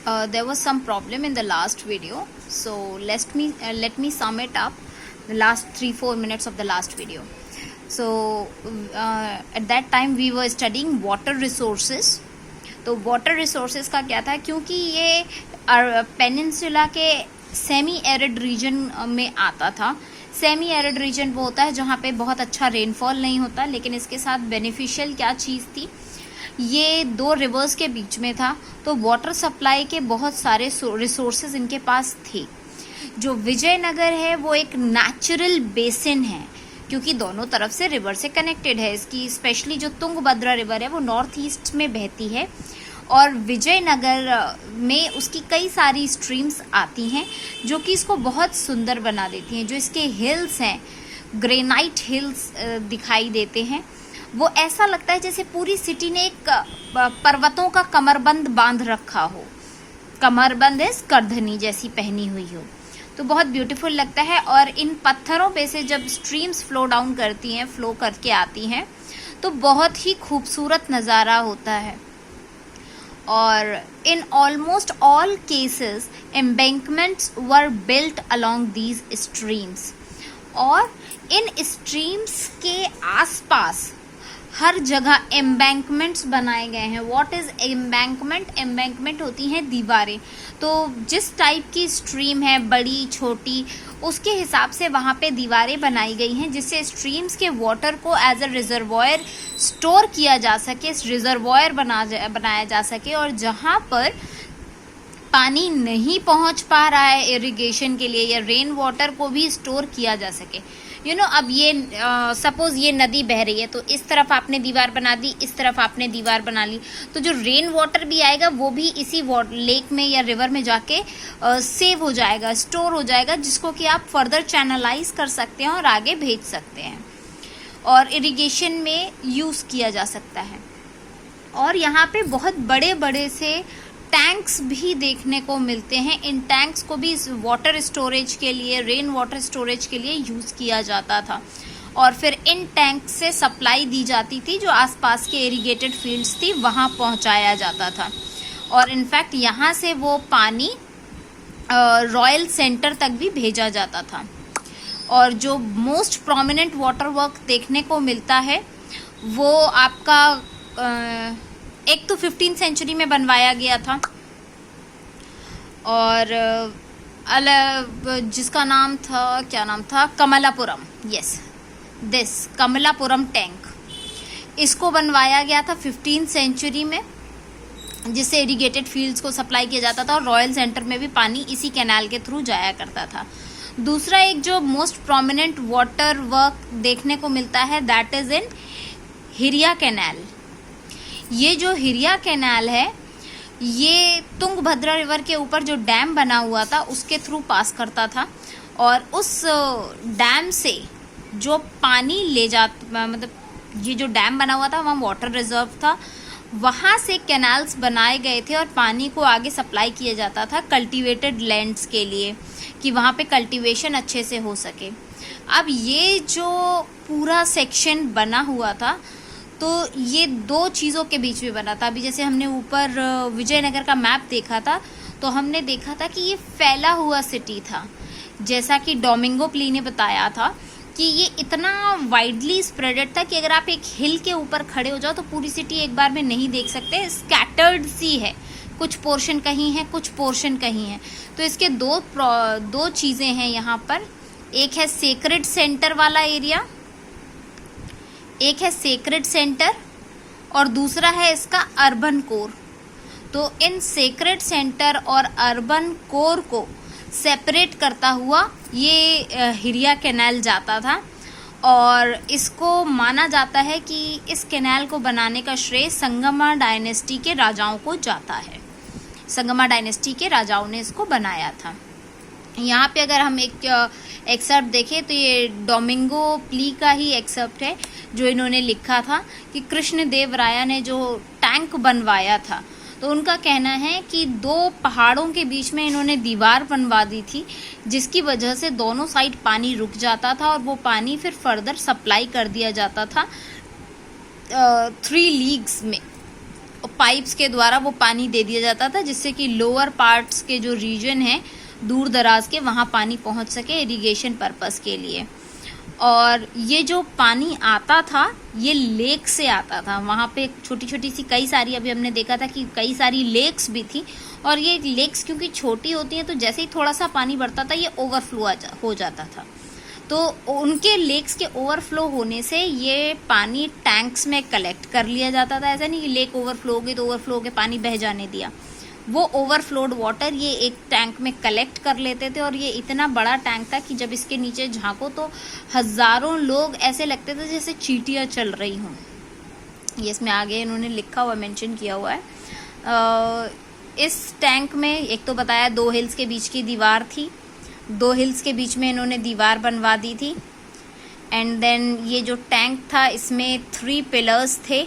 there was some problem in the last video, so let me sum it up, the last 3-4 minutes of the last video. So at that time we were studying water resources. तो water resources का क्या था, क्योंकि ये peninsula के semi arid region में आता था. सेमी एरिड रीजन वो होता है जहाँ पे बहुत अच्छा रेनफॉल नहीं होता, लेकिन इसके साथ बेनिफिशियल क्या चीज़ थी, ये 2 रिवर्स के बीच में था, तो वाटर सप्लाई के बहुत सारे रिसोर्सेज इनके पास थे. जो विजयनगर है वो एक नेचुरल बेसिन है, क्योंकि दोनों तरफ से रिवर से कनेक्टेड है. इसकी स्पेशली जो तुंगभद्रा रिवर है वो नॉर्थ ईस्ट में बहती है, और विजयनगर में उसकी कई सारी स्ट्रीम्स आती हैं जो कि इसको बहुत सुंदर बना देती हैं. जो इसके हिल्स हैं, ग्रेनाइट हिल्स दिखाई देते हैं, वो ऐसा लगता है जैसे पूरी सिटी ने एक पर्वतों का कमरबंद बांध रखा हो. कमरबंद इस करधनी जैसी पहनी हुई हो, तो बहुत ब्यूटीफुल लगता है. और इन पत्थरों पे से जब स्ट्रीम्स फ्लो डाउन करती हैं, फ्लो करके आती हैं, तो बहुत ही खूबसूरत नज़ारा होता है. और in almost all cases embankments were built along these streams, और इन स्ट्रीम्स के आसपास हर जगह एम्बैंकमेंट्स बनाए गए हैं. What is embankment? एम्बैंकमेंट होती हैं दीवारें. तो जिस टाइप की स्ट्रीम है, बड़ी छोटी, उसके हिसाब से वहाँ पे दीवारें बनाई गई हैं, जिससे स्ट्रीम्स के वाटर को एज अ रिजर्वॉयर स्टोर किया जा सके, रिजर्वॉयर बनाया जा सके. और जहाँ पर पानी नहीं पहुँच पा रहा है इरिगेशन के लिए, या रेन वाटर को भी स्टोर किया जा सके. अब ये सपोज ये नदी बह रही है, तो इस तरफ आपने दीवार बना दी, इस तरफ आपने दीवार बना ली, तो जो रेन वाटर भी आएगा वो भी इसी लेक में या रिवर में जाके सेव हो जाएगा, स्टोर हो जाएगा, जिसको कि आप फर्दर चैनलाइज कर सकते हैं और आगे भेज सकते हैं, और इरिगेशन में यूज़ किया जा सकता है. और यहाँ पे बहुत बड़े बड़े से टैंक्स भी देखने को मिलते हैं. इन टैंक्स को भी वाटर स्टोरेज के लिए, रेन वाटर स्टोरेज के लिए यूज़ किया जाता था, और फिर इन टैंक से सप्लाई दी जाती थी, जो आसपास के इरिगेटेड फील्ड्स थी वहाँ पहुँचाया जाता था. और इनफैक्ट यहाँ से वो पानी रॉयल सेंटर तक भी भेजा जाता था. और जो मोस्ट प्रोमिनेंट वाटर वर्क देखने को मिलता है वो आपका एक तो 15th सेंचुरी में बनवाया गया था, और जिसका नाम था, क्या नाम था, Kamalapuram. Yes, this Kamalapuram tank, इसको बनवाया गया था 15th सेंचुरी में, जिससे इरिगेटेड फील्ड्स को सप्लाई किया जाता था, और रॉयल सेंटर में भी पानी इसी कैनाल के थ्रू जाया करता था. दूसरा एक जो मोस्ट प्रोमिनेंट वाटर वर्क देखने को मिलता है, that is in Hiriya canal. ये जो हिरिया कैनाल है, ये तुंगभद्रा रिवर के ऊपर जो डैम बना हुआ था उसके थ्रू पास करता था, और उस डैम से जो पानी ले मतलब ये जो डैम बना हुआ था वहाँ वाटर रिजर्व था, वहाँ से कैनाल्स बनाए गए थे, और पानी को आगे सप्लाई किया जाता था कल्टीवेटेड लैंड्स के लिए, कि वहाँ पे कल्टीवेशन अच्छे से हो सके. अब ये जो पूरा सेक्शन बना हुआ था, तो ये 2 चीज़ों के बीच में बना था. अभी जैसे हमने ऊपर विजयनगर का मैप देखा था, तो हमने देखा था कि ये फैला हुआ सिटी था, जैसा कि डोमिंगो प्ली ने बताया था कि ये इतना वाइडली स्प्रेडेड था कि अगर आप एक हिल के ऊपर खड़े हो जाओ तो पूरी सिटी एक बार में नहीं देख सकते, स्कैटर्ड सी है, कुछ पोर्शन कहीं है, कुछ पोर्शन कहीं है. तो इसके दो चीज़ें हैं यहाँ पर. एक है सेक्रेड सेंटर वाला एरिया, एक है सेक्रेड सेंटर, और दूसरा है इसका अर्बन कोर. तो इन सेक्रेड सेंटर और अर्बन कोर को सेपरेट करता हुआ ये हिरिया कैनाल जाता था, और इसको माना जाता है कि इस कैनाल को बनाने का श्रेय संगमा डायनेस्टी के राजाओं को जाता है. संगमा डायनेस्टी के राजाओं ने इसको बनाया था. यहाँ पे अगर हम एक एक्सर्प्ट देखें तो ये डोमिंगो प्ली का ही एक्सर्प्ट है, जो इन्होंने लिखा था कि कृष्ण देव राय ने जो टैंक बनवाया था, तो उनका कहना है कि 2 पहाड़ों के बीच में इन्होंने दीवार बनवा दी थी, जिसकी वजह से दोनों साइड पानी रुक जाता था, और वो पानी फिर फर्दर सप्लाई कर दिया जाता था 3 लीग्स में. पाइप्स के द्वारा वो पानी दे दिया जाता था, जिससे कि लोअर पार्ट्स के जो रीजन है दूर दराज के, वहाँ पानी पहुँच सके इरिगेशन पर्पस के लिए। और ये जो पानी आता था ये लेक से आता था। वहाँ पे छोटी छोटी सी कई सारी, अभी हमने देखा था कि कई सारी लेक्स भी थी, और ये लेक्स क्योंकि छोटी होती हैं तो जैसे ही थोड़ा सा पानी बढ़ता था ये ओवरफ्लो हो जाता था। तो उनके लेक्स के ओवरफ्लो होने से ये पानी टैंक्स में कलेक्ट कर लिया जाता था। ऐसा नहीं कि लेक ओवरफ्लो हो गई तो ओवरफ्लो के पानी बह जाने दिया, वो ओवरफ्लोड वाटर ये एक टैंक में कलेक्ट कर लेते थे। और ये इतना बड़ा टैंक था कि जब इसके नीचे झांको तो हजारों लोग ऐसे लगते थे जैसे चींटियां चल रही हों। ये इसमें आगे इन्होंने लिखा हुआ, मेंशन किया हुआ है। इस टैंक में एक तो बताया 2 हिल्स के बीच की दीवार थी, 2 हिल्स के बीच में इन्होंने दीवार बनवा दी थी। एंड देन ये जो टैंक था इसमें 3 पिलर्स थे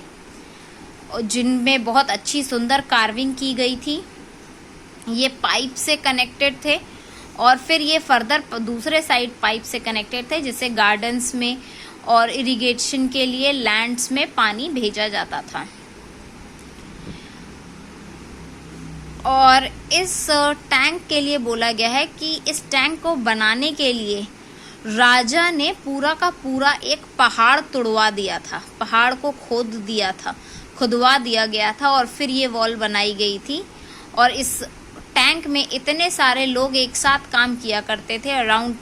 जिनमें बहुत अच्छी सुंदर कार्विंग की गई थी। ये पाइप से कनेक्टेड थे और फिर ये फर्दर दूसरे साइड पाइप से कनेक्टेड थे, जिससे गार्डन्स में और इरिगेशन के लिए लैंड्स में पानी भेजा जाता था। और इस टैंक के लिए बोला गया है कि इस टैंक को बनाने के लिए राजा ने पूरा का पूरा एक पहाड़ तुड़वा दिया था, पहाड़ को खुदवा दिया गया था और फिर ये वॉल बनाई गई थी। और इस टैंक में इतने सारे लोग एक साथ काम किया करते थे, अराउंड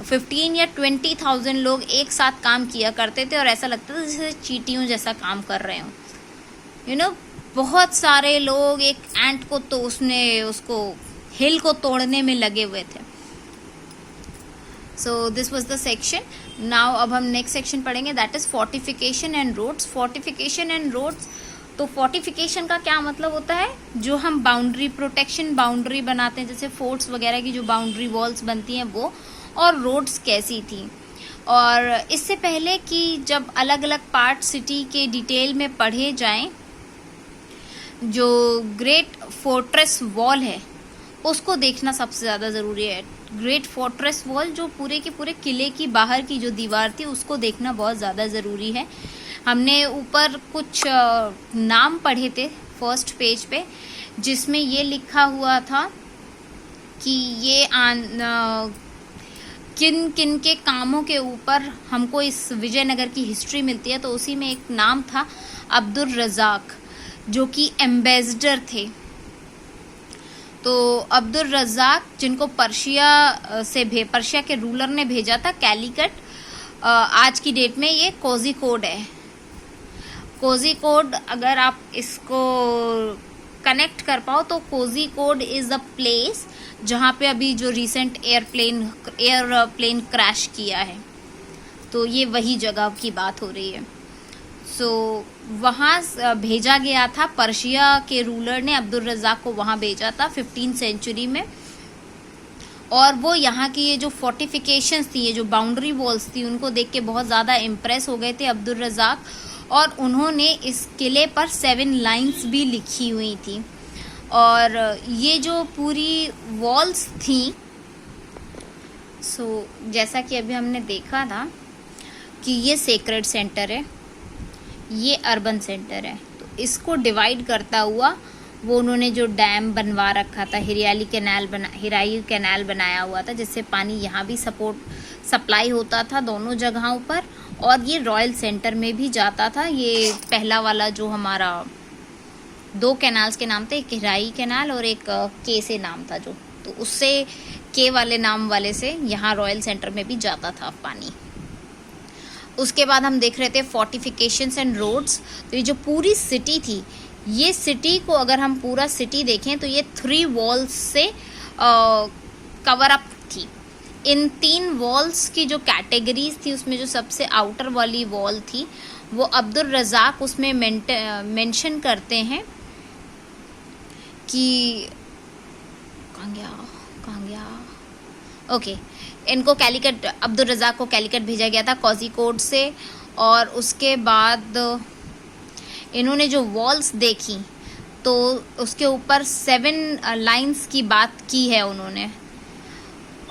15 या 20,000 लोग एक साथ काम किया करते थे। और ऐसा लगता था जैसे चींटियों जैसा काम कर रहे हों, यू नो। बहुत सारे लोग एक एंट को तो उसको हिल को तोड़ने में लगे हुए थे। So this was the section. Now अब हम नेक्स्ट सेक्शन पढ़ेंगे, that is fortification and roads. Fortification and roads, तो फोर्टिफिकेशन का क्या मतलब होता है? जो हम बाउंड्री प्रोटेक्शन, बाउंड्री बनाते हैं, जैसे फोर्ट्स वगैरह की जो बाउंड्री वॉल्स बनती हैं वो। और रोड्स कैसी थी, और इससे पहले कि जब अलग अलग पार्ट सिटी के डिटेल में पढ़े जाएं, जो ग्रेट फोर्ट्रेस वॉल है उसको देखना सबसे ज़्यादा ज़रूरी है। ग्रेट फोर्ट्रेस वॉल, जो पूरे के पूरे किले की बाहर की जो दीवार थी उसको देखना बहुत ज़्यादा ज़रूरी है। हमने ऊपर कुछ नाम पढ़े थे फर्स्ट पेज पे, जिसमें ये लिखा हुआ था कि ये किन किन के कामों के ऊपर हमको इस विजयनगर की हिस्ट्री मिलती है। तो उसी में एक नाम था अब्दुल रज़ाक, जो कि एम्बेसडर थे। तो अब्दुल रज़ाक, जिनको पर्शिया के रूलर ने भेजा था कैलीकट, आज की डेट में ये कोझिकोड है। कोझिकोड, अगर आप इसको कनेक्ट कर पाओ तो कोझिकोड इज अ प्लेस जहाँ पे अभी जो रिसेंट एयरप्लेन क्रैश किया है, तो ये वही जगह की बात हो रही है। सो वहाँ भेजा गया था, पर्शिया के रूलर ने अब्दुल रज़ाक को वहाँ भेजा था 15th सेंचुरी में। और वो यहाँ की ये जो फोर्टिफिकेशंस थी, ये जो बाउंड्री वॉल्स थी, उनको देख के बहुत ज़्यादा इम्प्रेस हो गए थे अब्दुल रज़ाक, और उन्होंने इस किले पर 7 लाइन्स भी लिखी हुई थी। और ये जो पूरी वॉल्स थी, सो जैसा कि अभी हमने देखा था कि ये सेक्रेड सेंटर है, ये अर्बन सेंटर है, तो इसको डिवाइड करता हुआ वो उन्होंने जो डैम बनवा रखा था, हिराई कैनाल बनाया हुआ था, जिससे पानी यहाँ भी सप्लाई होता था दोनों जगहों पर, और ये रॉयल सेंटर में भी जाता था। ये पहला वाला जो हमारा 2 कैनाल्स के नाम थे, एक हिराई कैनाल और एक के से नाम था जो, तो उससे के वाले नाम वाले से यहाँ रॉयल सेंटर में भी जाता था पानी। उसके बाद हम देख रहे थे फोर्टिफिकेशंस एंड रोड्स। तो ये जो पूरी सिटी थी, ये सिटी को अगर हम पूरा सिटी देखें तो ये 3 वॉल्स से कवर अप थी। इन 3 वॉल्स की जो कैटेगरीज थी, उसमें जो सबसे आउटर वाली वॉल थी वो अब्दुल रज़ाक उसमें मेंशन करते हैं कि कहाँ गया ओके, इनको कैलीकट, अब्दुल रज़ाक को कैलीकट भेजा गया था कोझिकोड से। और उसके बाद इन्होंने जो वॉल्स देखी तो उसके ऊपर 7 लाइन्स की बात की है उन्होंने।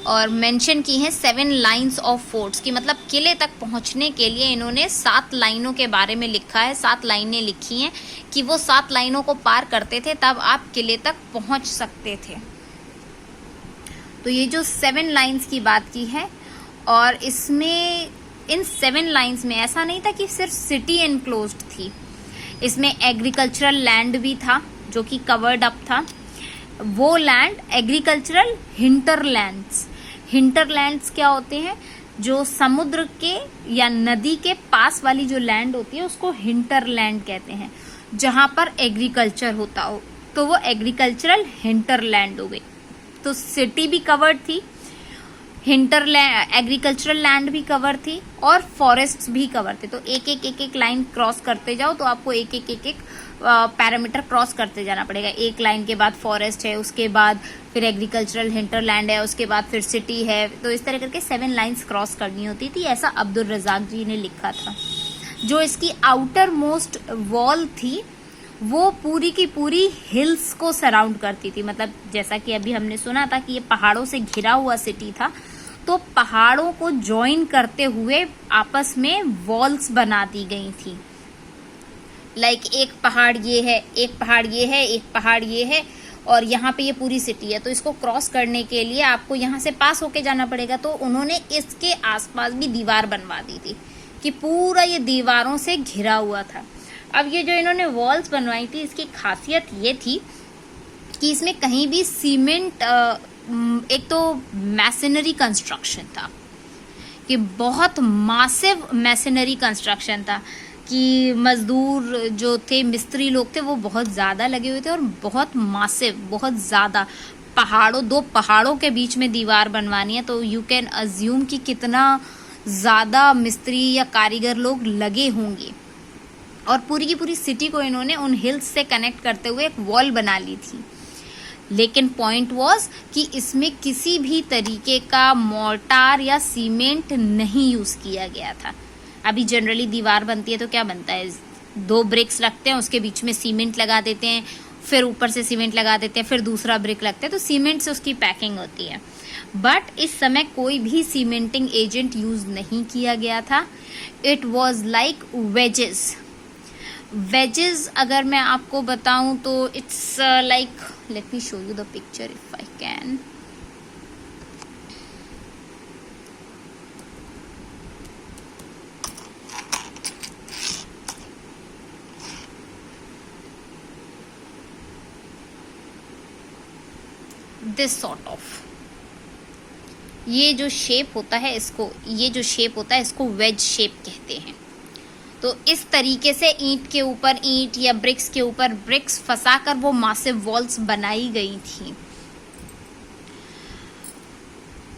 और मेंशन की हैं 7 लाइंस ऑफ फोर्ट्स की, मतलब किले तक पहुंचने के लिए इन्होंने 7 लाइनों के बारे में लिखा है, 7 लाइनें लिखी हैं कि वो 7 लाइनों को पार करते थे तब आप किले तक पहुंच सकते थे। तो ये जो 7 लाइंस की बात की है, और इसमें इन 7 लाइंस में ऐसा नहीं था कि सिर्फ सिटी एनक्लोज्ड थी, इसमें एग्रीकल्चरल लैंड भी था जो कि कवर्ड अप था। वो लैंड एग्रीकल्चरल हिंटरलैंड्स, हिंटरलैंड्स क्या होते हैं, जो समुद्र के या नदी के पास वाली जो लैंड होती है उसको हिंटरलैंड कहते हैं, जहां पर एग्रीकल्चर होता हो, तो वो एग्रीकल्चरल हिंटरलैंड हो गई। तो सिटी भी कवर्ड थी, हिंटरलैंड एग्रीकल्चरल लैंड भी कवर थी, और फॉरेस्ट्स भी कवर थे। तो एक लाइन क्रॉस करते जाओ तो आपको एक पैरामीटर क्रॉस करते जाना पड़ेगा। एक लाइन के बाद फॉरेस्ट है, उसके बाद फिर एग्रीकल्चरल हिंटरलैंड है, उसके बाद फिर सिटी है। तो इस तरह करके 7 लाइंस क्रॉस करनी होती थी, ऐसा अब्दुल रज़ाक जी ने लिखा था। जो इसकी आउटर मोस्ट वॉल थी वो पूरी की पूरी हिल्स को सराउंड करती थी, मतलब जैसा कि अभी हमने सुना था कि ये पहाड़ों से घिरा हुआ सिटी था, तो पहाड़ों को ज्वाइन करते हुए आपस में वॉल्स बना दी गई थी। लाइक एक पहाड़ ये है, एक पहाड़ ये है, एक पहाड़ ये है, और यहाँ पे ये पूरी सिटी है। तो इसको क्रॉस करने के लिए आपको यहाँ से पास होके जाना पड़ेगा। तो उन्होंने इसके आसपास भी दीवार बनवा दी थी कि पूरा ये दीवारों से घिरा हुआ था। अब ये जो इन्होंने वॉल्स बनवाई थी, इसकी खासियत ये थी कि इसमें कहीं भी सीमेंट, एक तो मैसनरी कंस्ट्रक्शन था कि बहुत मासिव मैसनरी कंस्ट्रक्शन था कि मजदूर जो थे, मिस्त्री लोग थे, वो बहुत ज़्यादा लगे हुए थे और बहुत मासिव, बहुत ज़्यादा दो पहाड़ों के बीच में दीवार बनवानी है। तो यू कैन अज्यूम कि कितना ज़्यादा मिस्त्री या कारीगर लोग लगे होंगे। और पूरी की पूरी सिटी को इन्होंने उन हिल्स से कनेक्ट करते हुए एक वॉल बना ली थी। लेकिन पॉइंट वाज कि इसमें किसी भी तरीके का मोर्टार या सीमेंट नहीं यूज़ किया गया था। अभी जनरली दीवार बनती है तो क्या बनता है, 2 ब्रिक्स रखते हैं, उसके बीच में सीमेंट लगा देते हैं, फिर ऊपर से सीमेंट लगा देते हैं, फिर दूसरा ब्रिक लगता है, तो सीमेंट से उसकी पैकिंग होती है। बट इस समय कोई भी सीमेंटिंग एजेंट यूज नहीं किया गया था। इट वॉज लाइक वेजेस अगर मैं आपको बताऊं तो it's like, let me show you the picture if I can. This sort of, ये जो शेप होता है इसको वेज शेप कहते हैं। तो इस तरीके से ईंट के ऊपर ईंट या ब्रिक्स के ऊपर ब्रिक्स फंसाकर वो मासिव वॉल्स बनाई गई थी।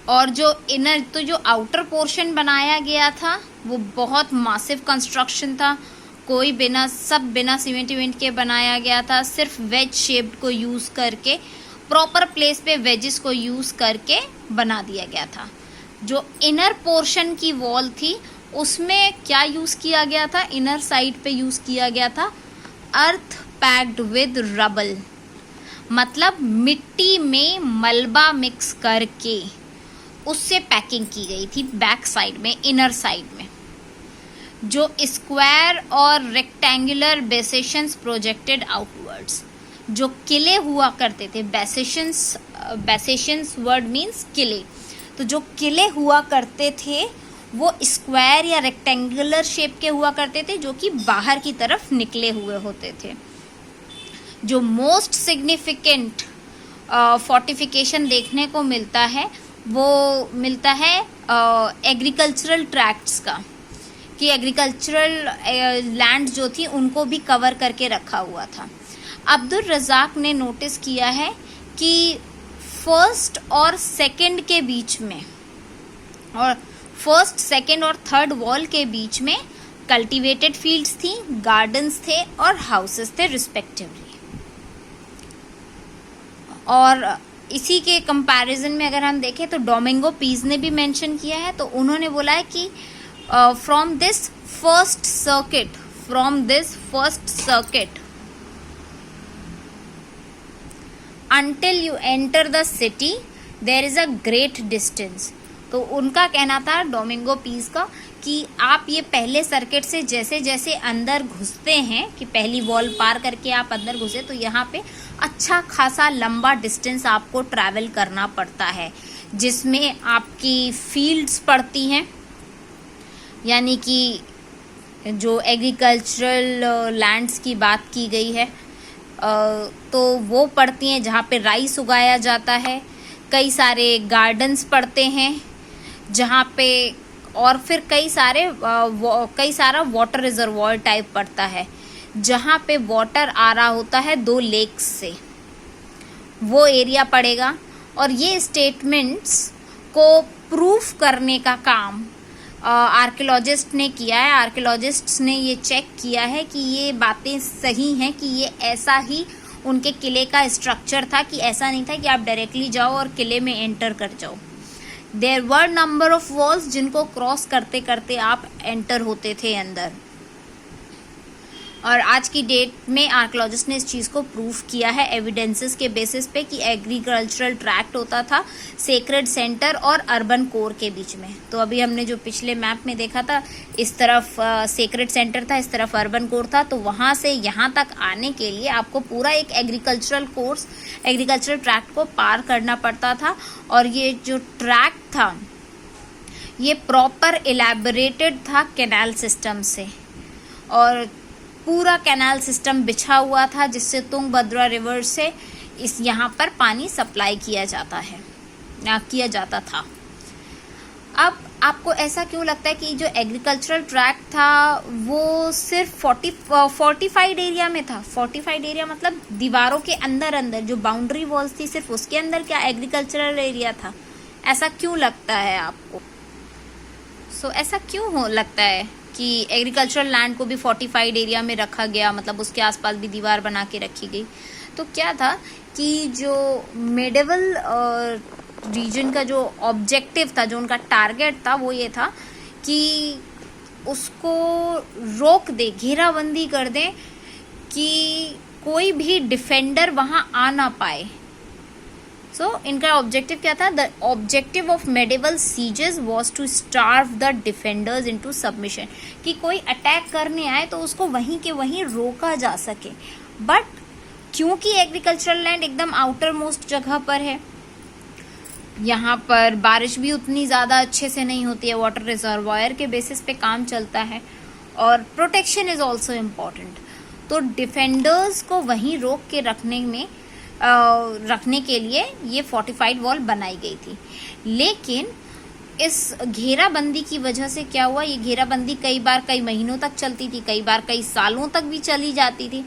और जो आउटर पोर्शन बनाया गया था वो बहुत मासिव कंस्ट्रक्शन था, सब बिना सीमेंट के बनाया गया था। सिर्फ वेज शेप को यूज करके, प्रॉपर प्लेस पे वेजेस को यूज करके बना दिया गया था। जो इनर पोर्शन की वॉल थी उसमें क्या यूज किया गया था, इनर साइड पे यूज किया गया था अर्थ पैक्ड विद रबल, मतलब मिट्टी में मलबा मिक्स करके उससे पैकिंग की गई थी बैक साइड में, इनर साइड में। जो स्क्वायर और रेक्टेंगुलर बेसेशंस प्रोजेक्टेड आउटवर्ड्स, जो किले हुआ करते थे, बेसेशंस वर्ड मीन्स किले, तो जो किले हुआ करते थे वो स्क्वायर या रेक्टेंगुलर शेप के हुआ करते थे, जो कि बाहर की तरफ निकले हुए होते थे। जो मोस्ट सिग्निफिकेंट फोर्टिफिकेशन देखने को मिलता है वो मिलता है एग्रीकल्चरल ट्रैक्ट्स का, कि एग्रीकल्चरल लैंड जो थी उनको भी कवर करके रखा हुआ था। अब्दुल रज़ाक ने नोटिस किया है कि फर्स्ट और सेकंड के बीच में, और फर्स्ट, सेकंड और थर्ड वॉल के बीच में कल्टीवेटेड फील्ड्स थी, गार्डन्स थे और हाउसेस थे रिस्पेक्टिवली। और इसी के कंपैरिजन में अगर हम देखें तो डोमिंगो पीज ने भी मेंशन किया है। तो उन्होंने बोला है कि from this first circuit until you enter the city, there is a great distance. तो उनका कहना था डोमिंगो पीस का कि आप ये पहले सर्किट से जैसे जैसे अंदर घुसते हैं, कि पहली वॉल पार करके आप अंदर घुसे, तो यहाँ पे अच्छा खासा लंबा डिस्टेंस आपको ट्रैवल करना पड़ता है, जिसमें आपकी फील्ड्स पड़ती हैं, यानी कि जो एग्रीकल्चरल लैंड्स की बात की गई है तो वो पड़ती हैं जहाँ पे राइस उगाया जाता है। कई सारे गार्डन्स पड़ते हैं जहाँ पे, और फिर कई सारा वाटर रिजर्वॉयर टाइप पड़ता है जहाँ पे वाटर आ रहा होता है 2 लेक्स से, वो एरिया पड़ेगा। और ये स्टेटमेंट्स को प्रूफ करने का काम आर्कियोलॉजिस्ट ने किया है। आर्कियोलॉजिस्ट्स ने ये चेक किया है कि ये बातें सही हैं, कि ये ऐसा ही उनके किले का स्ट्रक्चर था, कि ऐसा नहीं था कि आप डायरेक्टली जाओ और किले में एंटर कर जाओ। There were number of walls जिनको क्रॉस करते करते आप एंटर होते थे अंदर। और आज की डेट में आर्कियोलॉजिस्ट ने इस चीज़ को प्रूफ किया है एविडेंसेस के बेसिस पे कि एग्रीकल्चरल ट्रैक्ट होता था सेक्रेड सेंटर और अर्बन कोर के बीच में। तो अभी हमने जो पिछले मैप में देखा था, इस तरफ सेक्रेड सेंटर था, इस तरफ अर्बन कोर था। तो वहाँ से यहाँ तक आने के लिए आपको पूरा एक एग्रीकल्चरल ट्रैक्ट को पार करना पड़ता था। और ये जो ट्रैक्ट था ये प्रॉपर इलैबोरेटेड था कैनाल सिस्टम से, और पूरा कैनाल सिस्टम बिछा हुआ था जिससे तुंगभद्रा रिवर से इस यहाँ पर पानी सप्लाई किया जाता था। अब आपको ऐसा क्यों लगता है कि जो एग्रीकल्चरल ट्रैक्ट था वो सिर्फ 45 एरिया में था? 45 एरिया मतलब दीवारों के अंदर जो बाउंड्री वॉल्स थी सिर्फ उसके अंदर क्या एग्रीकल्चरल एरिया था? ऐसा क्यों लगता है आपको? ऐसा क्यों लगता है कि एग्रीकल्चरल लैंड को भी 45 एरिया में रखा गया, मतलब उसके आसपास भी दीवार बना के रखी गई? तो क्या था कि जो मेडिवल रीजन का जो ऑब्जेक्टिव था, जो उनका टारगेट था, वो ये था कि उसको रोक दे, घेराबंदी कर दे कि कोई भी डिफेंडर वहाँ आ ना पाए। इनका ऑब्जेक्टिव क्या था? The objective of medieval sieges was to starve the defenders into submission, कि कोई अटैक करने आए तो उसको वहीं के वहीं रोका जा सके। बट क्योंकि एग्रीकल्चरल लैंड एकदम आउटर मोस्ट जगह पर है, यहाँ पर बारिश भी उतनी ज़्यादा अच्छे से नहीं होती है, वाटर रिजर्वायर के बेसिस पे काम चलता है, और प्रोटेक्शन इज़ ऑल्सो इम्पॉर्टेंट। तो डिफेंडर्स को वहीं रोक के रखने के लिए ये फोर्टिफाइड वॉल बनाई गई थी। लेकिन इस घेराबंदी की वजह से क्या हुआ, ये घेराबंदी कई बार कई महीनों तक चलती थी, कई बार कई सालों तक भी चली जाती थी।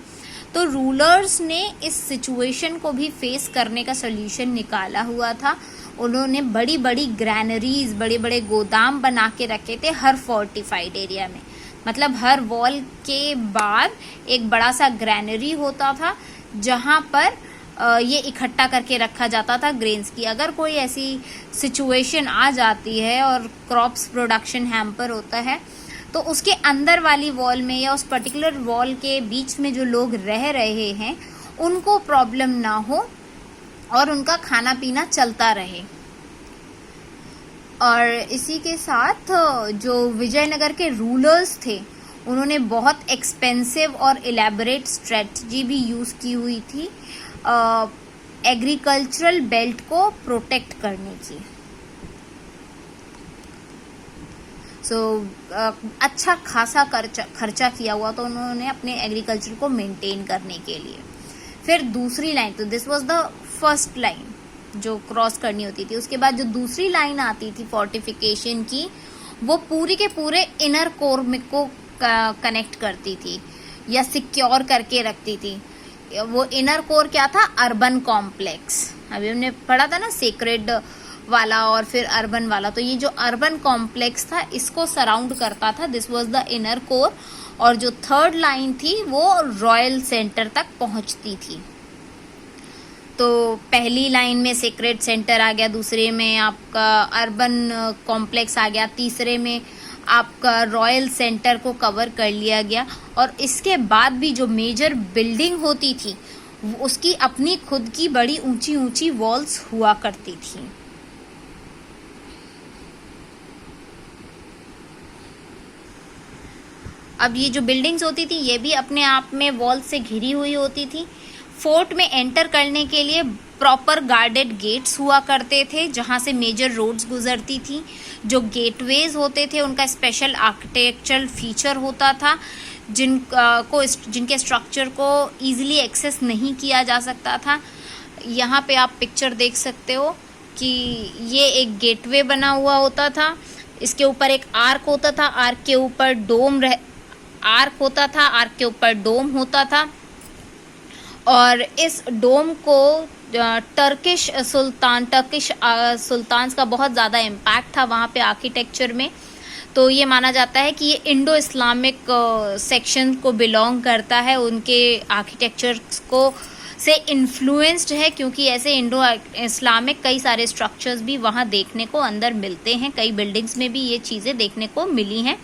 तो रूलर्स ने इस सिचुएशन को भी फेस करने का सोल्यूशन निकाला हुआ था। उन्होंने बड़ी बड़ी ग्रैनरीज, बड़े बड़े गोदाम बना के रखे थे हर फोर्टिफाइड एरिया में। मतलब हर वॉल के बाद एक बड़ा सा ग्रैनरी होता था जहाँ पर ये इकट्ठा करके रखा जाता था ग्रेन्स की। अगर कोई ऐसी सिचुएशन आ जाती है और क्रॉप्स प्रोडक्शन हैम्पर होता है तो उसके अंदर वाली वॉल में या उस पर्टिकुलर वॉल के बीच में जो लोग रह रहे हैं उनको प्रॉब्लम ना हो और उनका खाना पीना चलता रहे। और इसी के साथ जो विजयनगर के रूलर्स थे उन्होंने बहुत एक्सपेंसिव और इलेबोरेट स्ट्रेटजी भी यूज़ की हुई थी एग्रीकल्चरल बेल्ट को प्रोटेक्ट करने की। अच्छा खासा खर्चा किया हुआ तो उन्होंने अपने एग्रीकल्चर को मेंटेन करने के लिए। फिर दूसरी लाइन, तो this was the first line जो क्रॉस करनी होती थी। उसके बाद जो दूसरी लाइन आती थी फोर्टिफिकेशन की, वो पूरी के पूरे इनर कोर में को कनेक्ट करती थी या सिक्योर करके रखती थी। वो इनर कोर क्या था? Urban complex. अभी हमने पढ़ा था ना सेक्रेड वाला और फिर अर्बन वाला। तो ये जो अर्बन कॉम्प्लेक्स था इसको सराउंड करता था, this was the inner core. और जो थर्ड लाइन थी वो रॉयल सेंटर तक पहुंचती थी। तो पहली लाइन में सेक्रेड सेंटर आ गया, दूसरे में आपका अर्बन कॉम्प्लेक्स आ गया, तीसरे में आपका रॉयल सेंटर को कवर कर लिया गया। और इसके बाद भी जो मेजर बिल्डिंग होती थी उसकी अपनी खुद की बड़ी ऊंची ऊंची वॉल्स हुआ करती थी। अब ये जो बिल्डिंग्स होती थी ये भी अपने आप में वॉल से घिरी हुई होती थी। फोर्ट में एंटर करने के लिए प्रॉपर गार्डेड गेट्स हुआ करते थे जहाँ से मेजर रोड्स गुजरती थी। जो गेटवेज होते थे उनका स्पेशल आर्किटेक्चरल फीचर होता था जिनके स्ट्रक्चर को ईजिली एक्सेस नहीं किया जा सकता था। यहाँ पे आप पिक्चर देख सकते हो कि ये एक गेटवे बना हुआ होता था, इसके ऊपर एक आर्क होता था, आर्क के ऊपर डोम होता था और इस डोम को टर्किश सुल्तान्स का बहुत ज़्यादा इम्पैक्ट था वहाँ पे आर्किटेक्चर में। तो ये माना जाता है कि ये इंडो इस्लामिक सेक्शन को बिलोंग करता है, उनके आर्किटेक्चर को से इन्फ्लुएंस्ड है, क्योंकि ऐसे इंडो इस्लामिक कई सारे स्ट्रक्चर्स भी वहाँ देखने को अंदर मिलते हैं। कई बिल्डिंग्स में भी ये चीज़ें देखने को मिली हैं।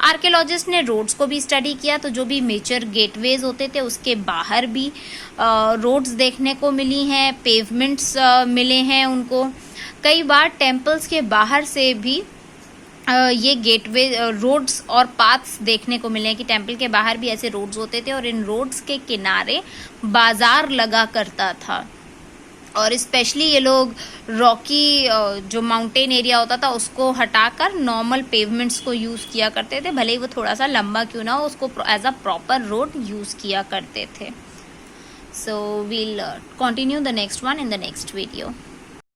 आर्कियोलॉजिस्ट ने रोड्स को भी स्टडी किया, तो जो भी मेजर गेटवेज होते थे उसके बाहर भी रोड्स देखने को मिली हैं, पेवमेंट्स मिले हैं उनको। कई बार टेम्पल्स के बाहर से भी ये गेटवे रोड्स और पाथ्स देखने को मिले कि टेम्पल के बाहर भी ऐसे रोड्स होते थे और इन रोड्स के किनारे बाजार लगा करता था। और स्पेशली ये लोग रॉकी जो माउंटेन एरिया होता था उसको हटाकर नॉर्मल पेवमेंट्स को यूज़ किया करते थे, भले ही वो थोड़ा सा लंबा क्यों ना हो, उसको as a proper road use किया करते थे। So we'll continue the next one in the next video.